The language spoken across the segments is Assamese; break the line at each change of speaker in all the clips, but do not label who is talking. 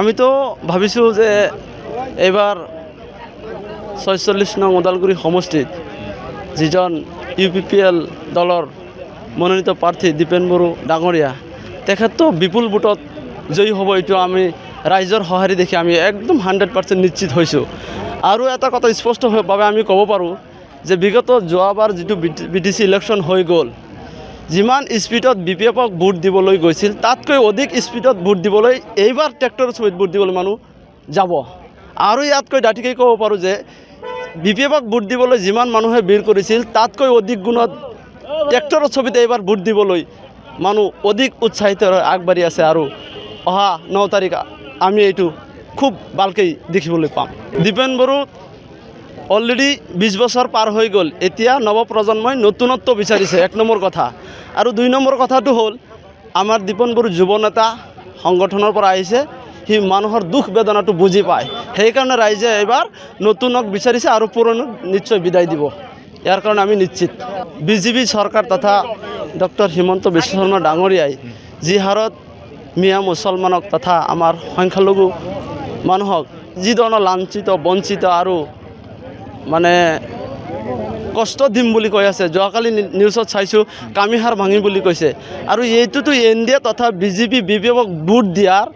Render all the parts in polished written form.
আমি তো ভাবিছোঁ যে এইবাৰ ৪৬ নং ওদালগুৰি সমষ্টিত যিজন UPPL দলৰ মনোনীত প্ৰাৰ্থী দীপেন বড়ো ডাঙৰীয়া তেখেতটো বিপুল ভোটত জয়ী হ'ব, এইটো আমি ৰাইজৰ সঁহাৰি দেখি আমি একদম 100% নিশ্চিত হৈছোঁ। আৰু এটা কথা স্পষ্টভাৱে আমি ক'ব পাৰোঁ যে বিগত যোৱাবাৰ যিটো BTC ইলেকশ্যন হৈ গ'ল, যিমান স্পীডত BPFক ভোট দিবলৈ গৈছিল তাতকৈ অধিক স্পীডত ভোট দিবলৈ এইবাৰ ট্ৰেক্টৰৰ ছবিত ভোট দিবলৈ মানুহ যাব। আৰু ইয়াতকৈ ডাঠিকৈ ক'ব পাৰোঁ যে BPFক ভোট দিবলৈ যিমান মানুহে ভিৰ কৰিছিল তাতকৈ অধিক গুণত ট্ৰেক্টৰৰ ছবিত এইবাৰ ভোট দিবলৈ মানুহ অধিক উৎসাহিত আগবাঢ়ি আছে। আৰু অহা 9 তাৰিখ আমি এইটো খুব ভালকৈ দেখিবলৈ পাম। দীপেন বড়ো অলৰেডি 20 বছৰ পাৰ হৈ গ'ল, এতিয়া নৱপ্ৰজন্মই নতুনত্ব বিচাৰিছে, 1 নম্বৰ কথা। আৰু 2 নম্বৰ কথাটো হ'ল আমাৰ দীপেন বড়ো যুৱ নেতা সংগঠনৰ পৰা আহিছে, সি মানুহৰ দুখ বেদনাটো বুজি পায়, সেইকাৰণে ৰাইজে এইবাৰ নতুনক বিচাৰিছে আৰু পুৰণক নিশ্চয় বিদায় দিব। ইয়াৰ কাৰণে আমি নিশ্চিত। BJP চৰকাৰ তথা ডক্টৰ হিমন্ত বিশ্ব শৰ্মা ডাঙৰীয়াই যি হাৰত মিয়া মুছলমানক তথা আমাৰ সংখ্যালঘু মানুহক যি ধৰণৰ লাঞ্ছিত বঞ্চিত আৰু মানে কষ্ট দিম বুলি কৈ আছে, যোৱাকালি নিউজত চাইছোঁ কামিহাৰ ভাঙি বুলি কৈছে। আৰু এইটোতো NDA তথা BJP BPFক ভোট দিয়াৰ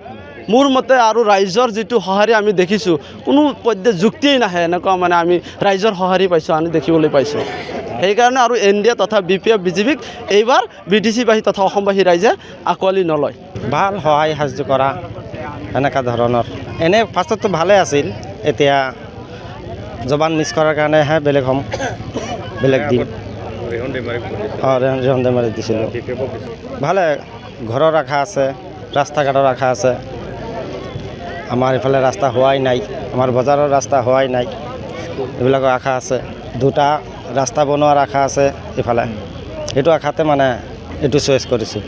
মোৰ মতে আৰু ৰাইজৰ যিটো সঁহাৰি আমি দেখিছোঁ, কোনো পধ্যে যুক্তিয়েই নাহে, এনেকুৱা মানে আমি ৰাইজৰ সঁহাৰি পাইছোঁ, আমি দেখিবলৈ পাইছোঁ। সেইকাৰণে আৰু NDA তথা BPF BJPক এইবাৰ BTCবাসী তথা অসমবাসী ৰাইজে আঁকোৱালি নলয়।
ভাল সহায় সাহায্য কৰা এনেকুৱা ধৰণৰ, এনে ফাৰ্ষ্টততো ভালে আছিল, এতিয়া জবান মিছ কৰাৰ কাৰণেহে বেলেগ দিম। ৰেহন দেমাৰীক দিছিলোঁ। ভালে ঘৰৰ আশা আছে, ৰাস্তা ঘাটৰ আশা আছে। আমাৰ ইফালে ৰাস্তা হোৱাই নাই, আমাৰ বজাৰৰ ৰাস্তা হোৱাই নাই, এইবিলাকৰ আশা আছে। 2টা ৰাস্তা বনোৱাৰ আশা আছে ইফালে, সেইটো আশাতে মানে এইটো চইচ কৰিছোঁ।